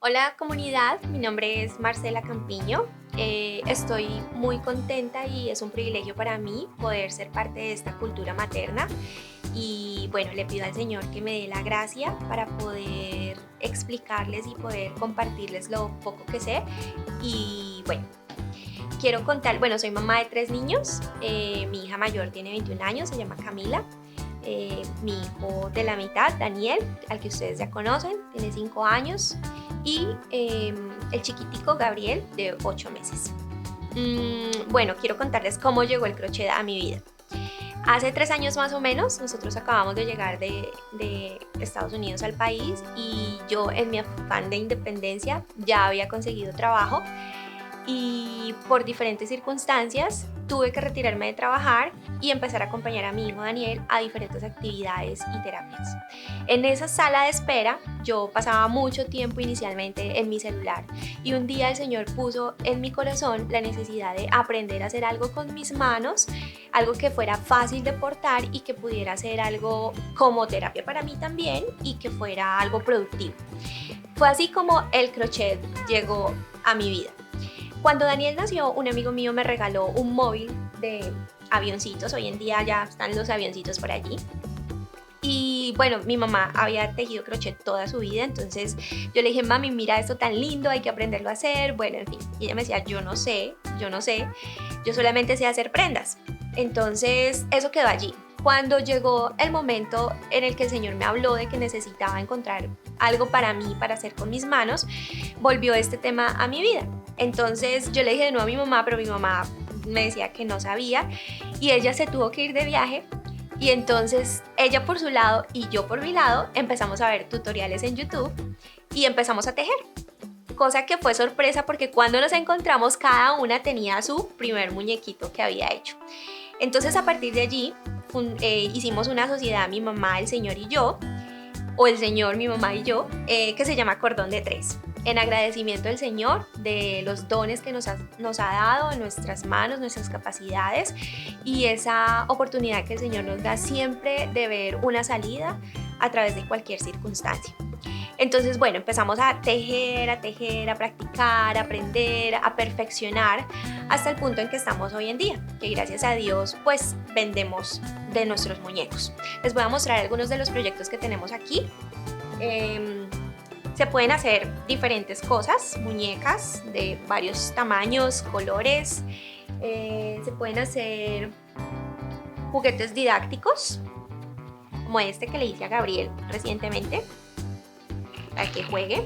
Hola comunidad, mi nombre es Marcela Campiño. Estoy muy contenta y es un privilegio para mí poder ser parte de esta cultura materna y bueno, le pido al Señor que me dé la gracia para poder explicarles y poder compartirles lo poco que sé. Y bueno, quiero contar, bueno, soy mamá de 3 niños. Mi hija mayor tiene 21 años, se llama Camila. Mi hijo de la mitad, Daniel, al que ustedes ya conocen, tiene 5 años. Y el chiquitico, Gabriel, de 8 meses. Bueno, quiero contarles cómo llegó el crochet a mi vida. Hace 3 años más o menos, nosotros acabamos de llegar de Estados Unidos al país y yo, en mi afán de independencia, ya había conseguido trabajo y por diferentes circunstancias tuve que retirarme de trabajar y empezar a acompañar a mi hijo Daniel a diferentes actividades y terapias. En esa sala de espera yo pasaba mucho tiempo inicialmente en mi celular y un día el Señor puso en mi corazón la necesidad de aprender a hacer algo con mis manos, algo que fuera fácil de portar y que pudiera ser algo como terapia para mí también y que fuera algo productivo. Fue así como el crochet llegó a mi vida. Cuando Daniel nació, un amigo mío me regaló un móvil de avioncitos. Hoy en día ya están los avioncitos por allí. Y bueno, mi mamá había tejido crochet toda su vida, entonces yo le dije, mami, mira esto tan lindo, hay que aprenderlo a hacer. Bueno, en fin, y ella me decía, yo no sé, yo solamente sé hacer prendas. Entonces eso quedó allí. Cuando llegó el momento en el que el Señor me habló de que necesitaba encontrar algo para mí, para hacer con mis manos, volvió este tema a mi vida. Entonces yo le dije de nuevo a mi mamá, pero mi mamá me decía que no sabía y ella se tuvo que ir de viaje. Y entonces ella por su lado y yo por mi lado empezamos a ver tutoriales en YouTube y empezamos a tejer. Cosa que fue sorpresa porque cuando nos encontramos cada una tenía su primer muñequito que había hecho. Entonces a partir de allí hicimos una sociedad, mi mamá, el Señor y yo, o el Señor, mi mamá y yo, que se llama Cordón de Tres. En agradecimiento al Señor de los dones que nos ha dado en nuestras manos, nuestras capacidades y esa oportunidad que el Señor nos da siempre de ver una salida a través de cualquier circunstancia. Entonces, bueno, empezamos a tejer, a practicar, a aprender, a perfeccionar hasta el punto en que estamos hoy en día, que gracias a Dios pues vendemos de nuestros muñecos. Les voy a mostrar algunos de los proyectos que tenemos aquí. Se pueden hacer diferentes cosas, muñecas de varios tamaños, colores. Se pueden hacer juguetes didácticos, como este que le hice a Gabriel recientemente, para que juegue.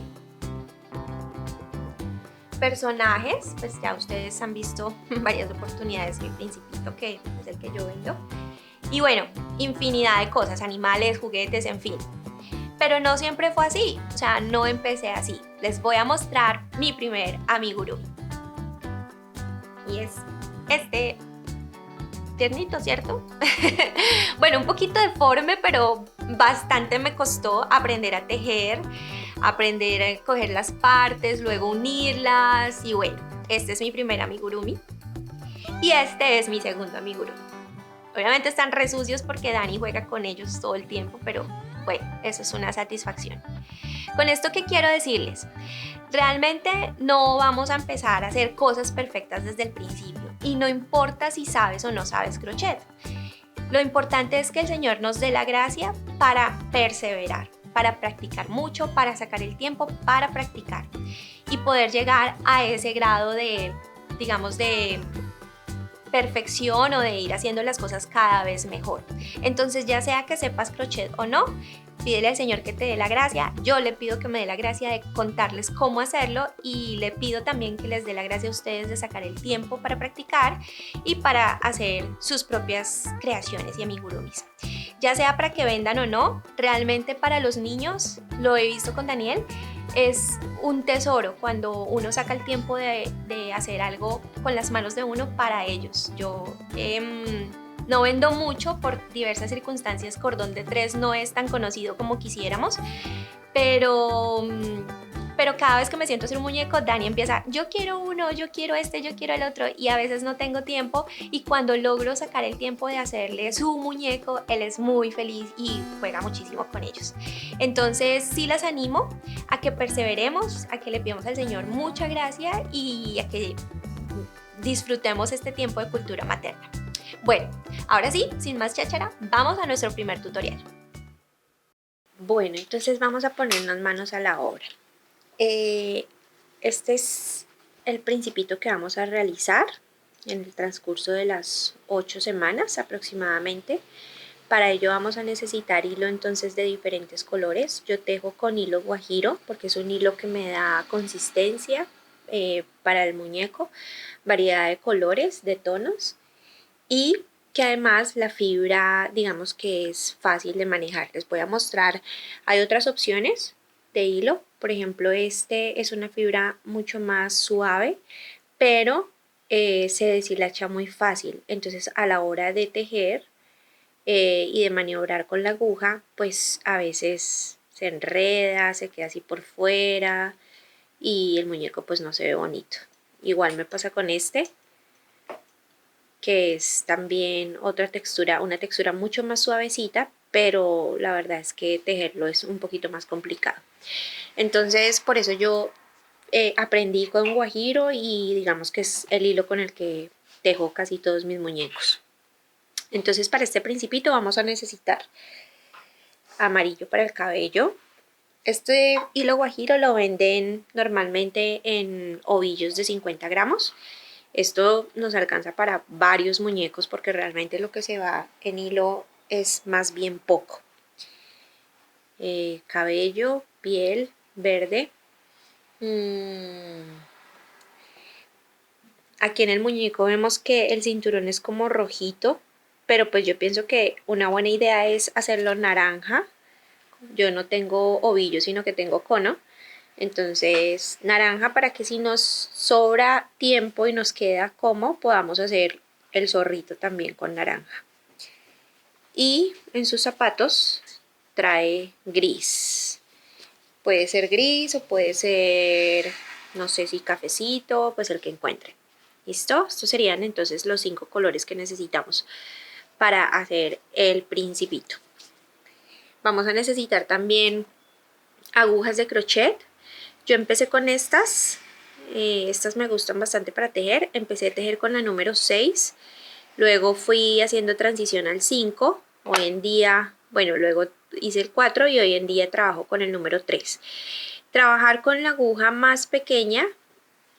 Personajes, pues ya ustedes han visto varias oportunidades, mi principito, que es el que yo vendo. Y bueno, infinidad de cosas, animales, juguetes, en fin. Pero no siempre fue así, o sea, no empecé así. Les voy a mostrar mi primer amigurumi. Y es este tiernito, ¿cierto? Bueno, un poquito deforme, pero bastante me costó aprender a tejer, aprender a coger las partes, luego unirlas. Y bueno, este es mi primer amigurumi. Y este es mi segundo amigurumi. Obviamente están re sucios porque Dani juega con ellos todo el tiempo, pero bueno, eso es una satisfacción. Con esto, ¿qué quiero decirles? Realmente no vamos a empezar a hacer cosas perfectas desde el principio y no importa si sabes o no sabes crochet. Lo importante es que el Señor nos dé la gracia para perseverar, para practicar mucho, para sacar el tiempo para practicar y poder llegar a ese grado de, digamos, de perfección o de ir haciendo las cosas cada vez mejor. Entonces, ya sea que sepas crochet o no, pídele al Señor que te dé la gracia. Yo le pido que me dé la gracia de contarles cómo hacerlo y le pido también que les dé la gracia a ustedes de sacar el tiempo para practicar y para hacer sus propias creaciones y amigurumis. Ya sea para que vendan o no, realmente para los niños, lo he visto con Daniel, es un tesoro cuando uno saca el tiempo de hacer algo con las manos de uno para ellos. Yo no vendo mucho por diversas circunstancias, Cordón de Tres no es tan conocido como quisiéramos, pero cada vez que me siento a hacer un muñeco, Dani empieza, yo quiero uno, yo quiero este, yo quiero el otro, y a veces no tengo tiempo, y cuando logro sacar el tiempo de hacerle su muñeco, él es muy feliz y juega muchísimo con ellos. Entonces sí las animo a que perseveremos, a que le pidamos al Señor mucha gracia y a que disfrutemos este tiempo de cultura materna. Bueno, ahora sí, sin más cháchara, vamos a nuestro primer tutorial. Bueno, entonces vamos a ponernos manos a la obra. Este es el principito que vamos a realizar en el transcurso de las 8 semanas aproximadamente. Para ello vamos a necesitar hilo entonces de diferentes colores. Yo tejo con hilo guajiro porque es un hilo que me da consistencia para el muñeco, variedad de colores, de tonos, y que además la fibra digamos que es fácil de manejar. Les voy a mostrar, hay otras opciones de hilo, por ejemplo este es una fibra mucho más suave, pero se deshilacha muy fácil, entonces a la hora de tejer y de maniobrar con la aguja, pues a veces se enreda, se queda así por fuera y el muñeco pues no se ve bonito. Igual me pasa con este, que es también otra textura, una textura mucho más suavecita, pero la verdad es que tejerlo es un poquito más complicado. Entonces por eso yo aprendí con guajiro y digamos que es el hilo con el que tejo casi todos mis muñecos. Entonces para este principito vamos a necesitar amarillo para el cabello. Este hilo guajiro lo venden normalmente en ovillos de 50 gramos. Esto nos alcanza para varios muñecos porque realmente lo que se va en hilo es más bien poco. Cabello, piel, verde. Aquí en el muñeco vemos que el cinturón es como rojito, pero pues yo pienso que una buena idea es hacerlo naranja. Yo no tengo ovillo, sino que tengo cono. Entonces naranja para que si nos sobra tiempo y nos queda como, podamos hacer el zorrito también con naranja. Y en sus zapatos trae gris. Puede ser gris o puede ser, no sé si cafecito, pues el que encuentre. ¿Listo? Estos serían entonces los 5 colores que necesitamos para hacer el principito. Vamos a necesitar también agujas de crochet. Yo empecé con estas me gustan bastante para tejer. Empecé a tejer con la número 6, luego fui haciendo transición al 5, hoy en día, bueno, luego hice el 4 y hoy en día trabajo con el número 3. Trabajar con la aguja más pequeña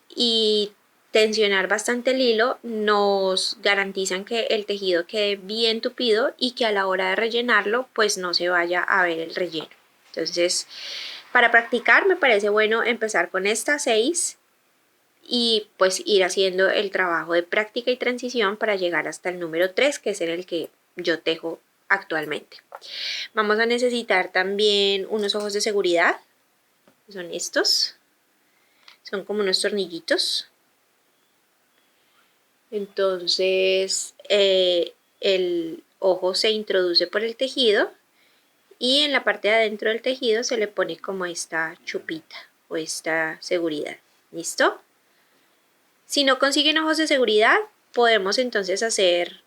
y tensionar bastante el hilo nos garantizan que el tejido quede bien tupido y que a la hora de rellenarlo pues no se vaya a ver el relleno. Entonces para practicar me parece bueno empezar con esta 6 y pues ir haciendo el trabajo de práctica y transición para llegar hasta el número 3, que es en el que yo tejo actualmente. Vamos a necesitar también unos ojos de seguridad, son estos, son como unos tornillitos. Entonces el ojo se introduce por el tejido y en la parte de adentro del tejido se le pone como esta chupita o esta seguridad. ¿Listo? Si no consiguen ojos de seguridad, podemos entonces hacer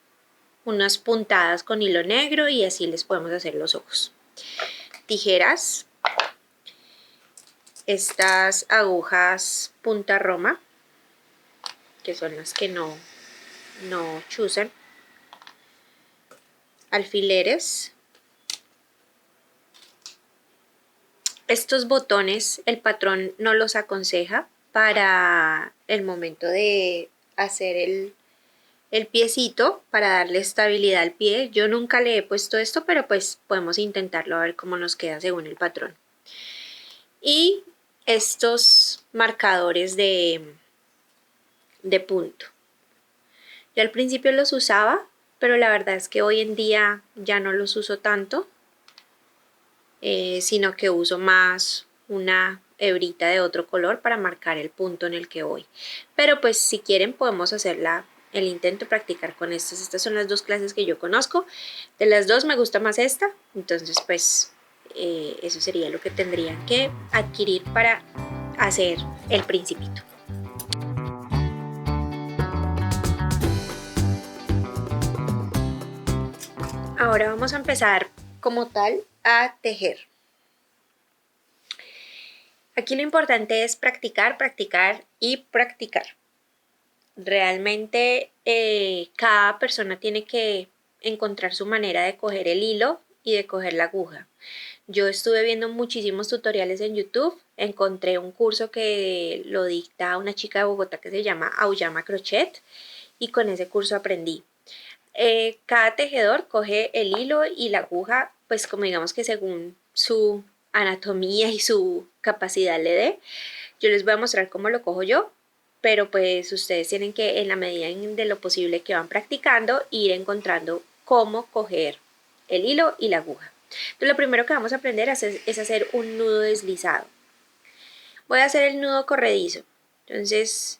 unas puntadas con hilo negro y así les podemos hacer los ojos. Tijeras, estas agujas punta roma, que son las que no chuzan, alfileres. Estos botones el patrón no los aconseja para el momento de hacer el piecito, para darle estabilidad al pie. Yo nunca le he puesto esto, pero pues podemos intentarlo a ver cómo nos queda según el patrón. Y estos marcadores de punto. Yo al principio los usaba, pero la verdad es que hoy en día ya no los uso tanto, sino que uso más una hebrita de otro color para marcar el punto en el que voy. Pero pues si quieren podemos hacer el intento de practicar con estas. Estas son las dos clases que yo conozco. De las dos me gusta más esta, entonces pues eso sería lo que tendrían que adquirir para hacer el principito. Ahora vamos a empezar como tal a tejer. Aquí lo importante es practicar, practicar y practicar. Realmente cada persona tiene que encontrar su manera de coger el hilo y de coger la aguja. Yo estuve viendo muchísimos tutoriales en YouTube, encontré un curso que lo dicta una chica de Bogotá que se llama Auyama Crochet y con ese curso aprendí. Cada tejedor coge el hilo y la aguja, pues como digamos que según su anatomía y su capacidad le dé. Yo les voy a mostrar cómo lo cojo yo, pero pues ustedes tienen que, en la medida de lo posible que van practicando, ir encontrando cómo coger el hilo y la aguja. Entonces lo primero que vamos a aprender es hacer un nudo deslizado. Voy a hacer el nudo corredizo. Entonces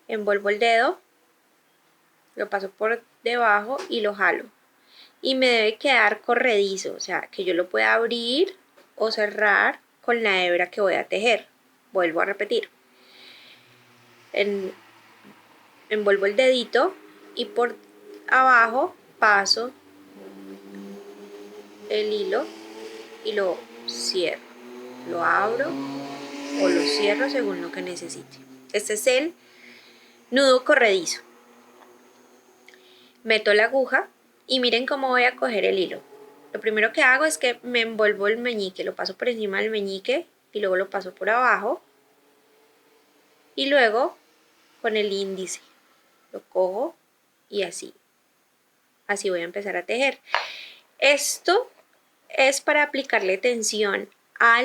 envuelvo el dedo, lo paso por debajo y lo jalo. Y me debe quedar corredizo, o sea, que yo lo pueda abrir o cerrar con la hebra que voy a tejer. Vuelvo a repetir. Envuelvo el dedito y por abajo paso el hilo y lo cierro. Lo abro o lo cierro según lo que necesite. Este es el nudo corredizo. Meto la aguja y miren cómo voy a coger el hilo. Lo primero que hago es que me envuelvo el meñique, lo paso por encima del meñique y luego lo paso por abajo y luego con el índice lo cojo y así voy a empezar a tejer. Esto es para aplicarle tensión a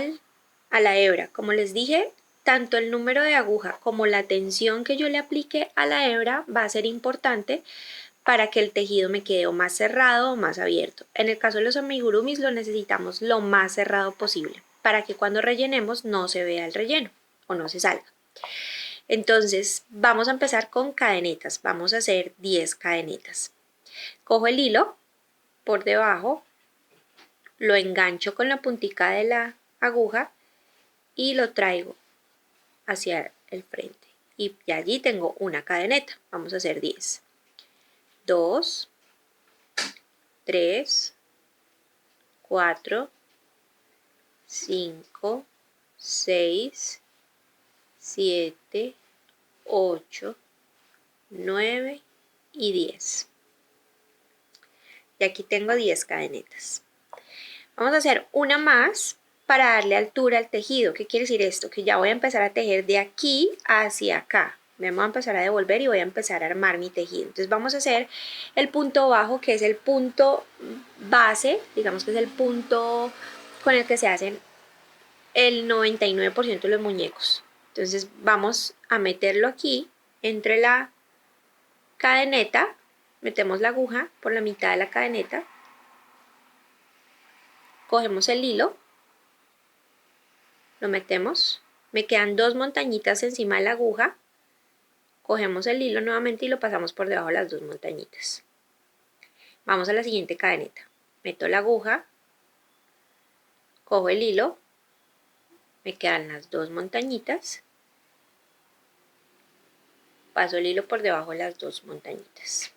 la hebra. Como les dije, tanto el número de aguja como la tensión que yo le aplique a la hebra va a ser importante para que el tejido me quede o más cerrado o más abierto. En el caso de los amigurumis lo necesitamos lo más cerrado posible para que cuando rellenemos no se vea el relleno o no se salga. Entonces vamos a empezar con cadenetas. Vamos a hacer 10 cadenetas. Cojo el hilo por debajo, lo engancho con la puntica de la aguja y lo traigo hacia el frente. Y allí tengo una cadeneta. Vamos a hacer 10. 2, 3, 4, 5, 6, 7, 8, 9 y 10. Y aquí tengo 10 cadenetas. Vamos a hacer una más para darle altura al tejido. ¿Qué quiere decir esto? Que ya voy a empezar a tejer de aquí hacia acá. Vamos a empezar a devolver y voy a empezar a armar mi tejido. Entonces vamos a hacer el punto bajo, que es el punto base, digamos que es el punto con el que se hacen el 99% de los muñecos. Entonces vamos a meterlo aquí entre la cadeneta, metemos la aguja por la mitad de la cadeneta, cogemos el hilo, lo metemos, me quedan 2 montañitas encima de la aguja, cogemos el hilo nuevamente y lo pasamos por debajo de las 2 montañitas. Vamos a la siguiente cadeneta, meto la aguja, cojo el hilo, me quedan las 2 montañitas, paso el hilo por debajo de las 2 montañitas.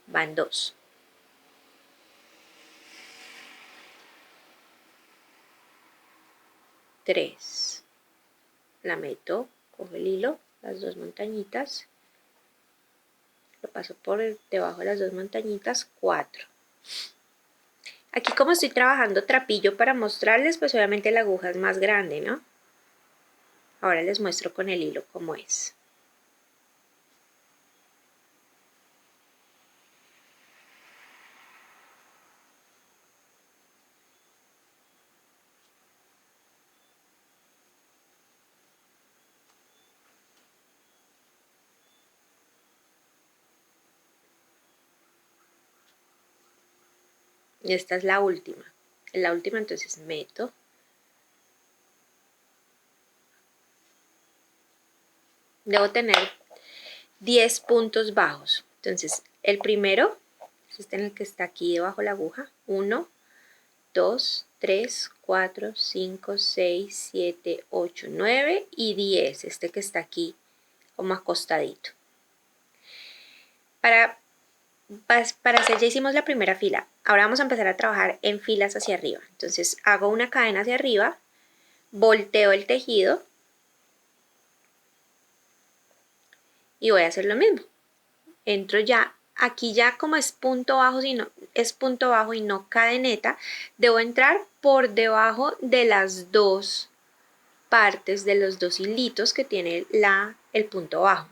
Van 2. Tres. La meto, cojo el hilo, las 2 montañitas, lo paso por debajo de las 2 montañitas, 4. Aquí como estoy trabajando trapillo para mostrarles, pues obviamente la aguja es más grande, ¿no? Ahora les muestro con el hilo cómo es. Y esta es la última. En la última entonces meto. Debo tener 10 puntos bajos. Entonces el primero es este en el que está aquí debajo de la aguja. 1, 2, 3, 4, 5, 6, 7, 8, 9 y 10, este que está aquí como acostadito. Para hacer, ya hicimos la primera fila. Ahora vamos a empezar a trabajar en filas hacia arriba. Entonces hago una cadena hacia arriba, volteo el tejido y voy a hacer lo mismo. Entro ya, aquí ya como es punto bajo, es punto bajo y no cadeneta, debo entrar por debajo de las dos partes, de los dos hilitos que tiene el punto bajo.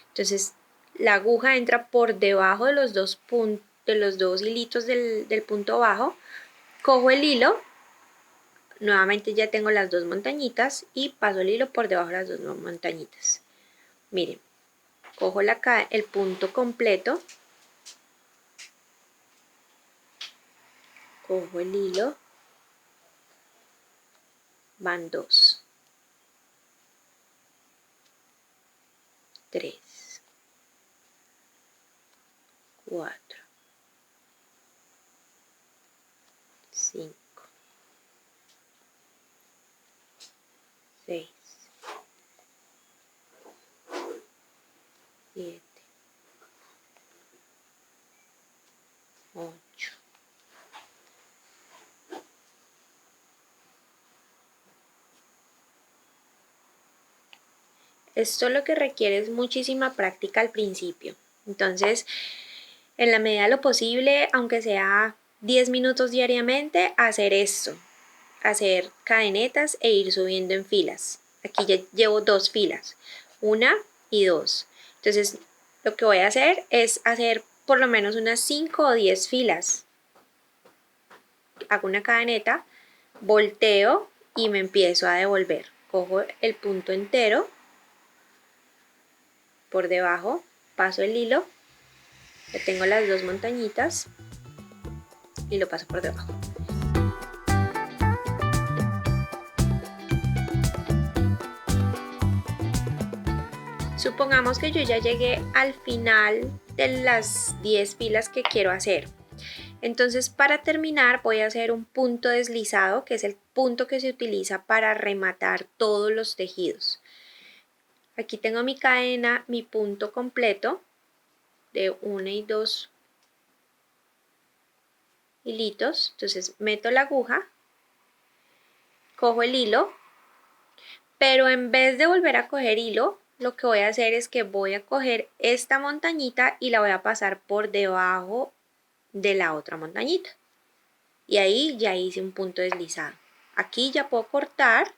Entonces la aguja entra por debajo de los dos hilitos del punto bajo, cojo el hilo, nuevamente ya tengo las dos montañitas y paso el hilo por debajo de las dos montañitas. Miren, cojo el punto completo, cojo el hilo, van 2, 3, 4, 5, 6, 7, 8, Esto lo que requiere es muchísima práctica al principio. Entonces, en la medida de lo posible, aunque sea 10 minutos diariamente, hacer esto, hacer cadenetas e ir subiendo en filas. Aquí ya llevo 2 filas, 1 y 2. Entonces, lo que voy a hacer es hacer por lo menos unas 5 o 10 filas. Hago una cadeneta, volteo y me empiezo a devolver. Cojo el punto entero por debajo, paso el hilo, ya tengo las dos montañitas y lo paso por debajo. Supongamos que yo ya llegué al final de las 10 filas que quiero hacer. Entonces, para terminar voy a hacer un punto deslizado, que es el punto que se utiliza para rematar todos los tejidos. Aquí tengo mi cadena, mi punto completo de 1 y 2 hilitos. Entonces meto la aguja, cojo el hilo, pero en vez de volver a coger hilo, lo que voy a hacer es que voy a coger esta montañita y la voy a pasar por debajo de la otra montañita. Y ahí ya hice un punto deslizado. Aquí ya puedo cortar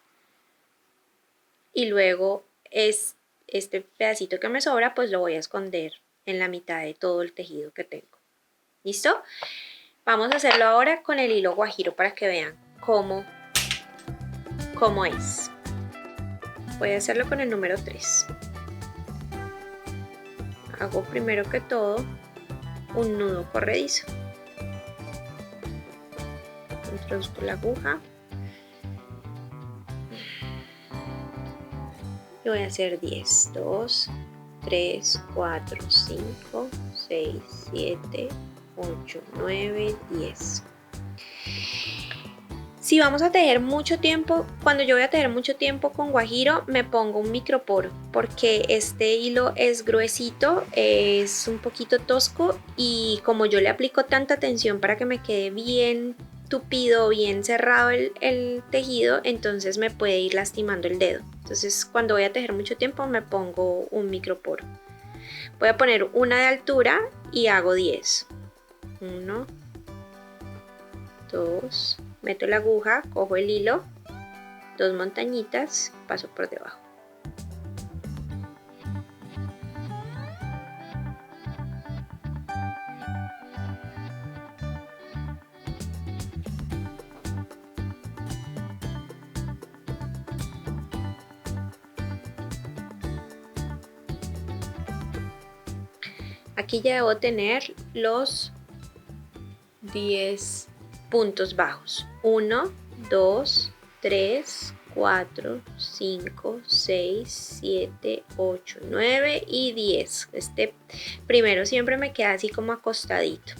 y luego este pedacito que me sobra pues lo voy a esconder en la mitad de todo el tejido que tengo. ¿Listo? Vamos a hacerlo ahora con el hilo guajiro para que vean cómo es. Voy a hacerlo con el número 3. Hago primero que todo un nudo corredizo. Introduzco la aguja y voy a hacer 10, 2, 3, 4, 5, 6, 7, 8, 9, 10. Si vamos a tejer mucho tiempo, cuando yo voy a tejer mucho tiempo con guajiro, me pongo un microporo porque este hilo es gruesito, es un poquito tosco y como yo le aplico tanta tensión para que me quede bien tupido, bien cerrado el tejido, entonces me puede ir lastimando el dedo. Entonces cuando voy a tejer mucho tiempo me pongo un microporo. Voy a poner una de altura y hago 10. 1, 2, meto la aguja, cojo el hilo, 2 montañitas, paso por debajo. Aquí ya debo tener los 10 puntos bajos. 1, 2, 3, 4, 5, 6, 7, 8, 9 y 10. Este primero siempre me queda así como acostadito.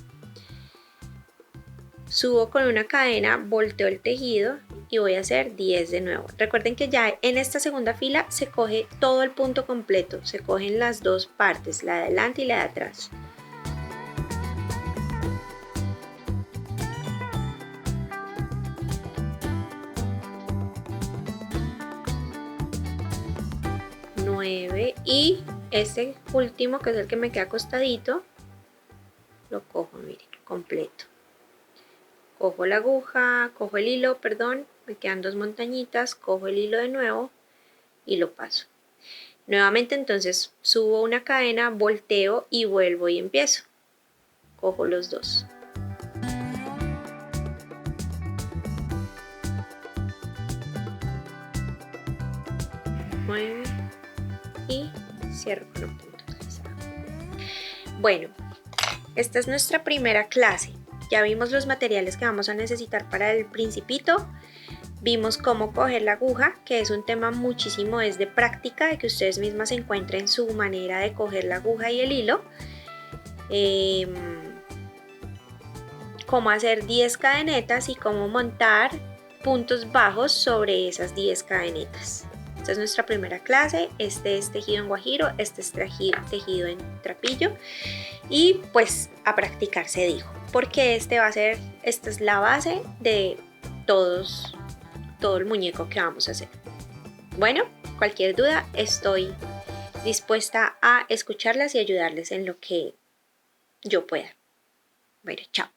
Subo con una cadena, volteo el tejido y voy a hacer 10 de nuevo. Recuerden que ya en esta segunda fila se coge todo el punto completo, se cogen las dos partes, la de adelante y la de atrás. Y este último, que es el que me queda acostadito, lo cojo, miren, completo. Cojo la aguja, cojo el hilo, perdón, me quedan dos montañitas, cojo el hilo de nuevo y lo paso. Nuevamente entonces subo una cadena, volteo y vuelvo y empiezo. Cojo los dos. Mueve y cierro con un punto deslizado. Bueno, esta es nuestra primera clase. Ya vimos los materiales que vamos a necesitar para el principito. Vimos cómo coger la aguja, que es un tema muchísimo, es de práctica, de que ustedes mismas encuentren su manera de coger la aguja y el hilo. Cómo hacer 10 cadenetas y cómo montar puntos bajos sobre esas 10 cadenetas. Esta es nuestra primera clase. Este es tejido en guajiro, este es tejido en trapillo. Y pues a practicar se dijo, porque esta es la base de todo el muñeco que vamos a hacer. Bueno, cualquier duda estoy dispuesta a escucharlas y ayudarles en lo que yo pueda. Bueno, chao.